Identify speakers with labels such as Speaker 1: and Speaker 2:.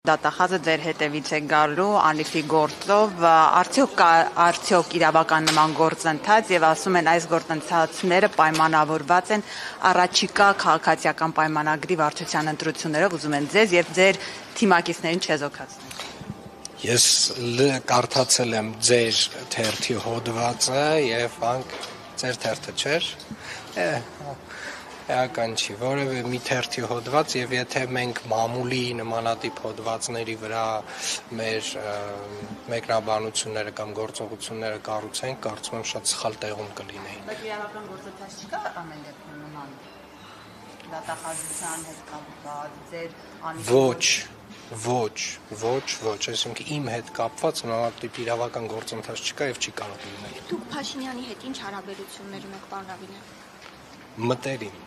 Speaker 1: Դատախազը ձեր հետևից է գալու Անիֆի գործով, արդյոք իրավական նման գործընթաց եւ ասում են այս գործընթացները պայմանավորված են առաջիկա քաղաքացիական պայմանագրի վարչության ընտրություններով, ուզում են ձեզ եւ ձեր թիմակիցներին չեզոքացնել։
Speaker 2: Ես կարդացել եմ ձեր թերթի հոդվածը եւ ձեր թերթը չէր։ Էական չի, որևէ մի թերթի հոդված եւ եթե մենք մամուլի նմանատիպ հոդվածների վրա մեր մեկնաբանությունները կամ գործողությունները կառուցենք, կարծում եմ շատ սխալ տեղում կլինեին։
Speaker 1: Բայց իրավական գործընթաց չկա ամեն դեպքում նման դատախազության հետ կապված
Speaker 2: Ոչ, այսինքն իմ հետ կապված նմանատիպ իրավական գործընթաց չկա եւ չի կարող լինել։
Speaker 3: Դուք Փաշինյանի հետ ինչ հարաբերություններ ունեք, պարոն Ավիլյան։
Speaker 2: Մտերիմ։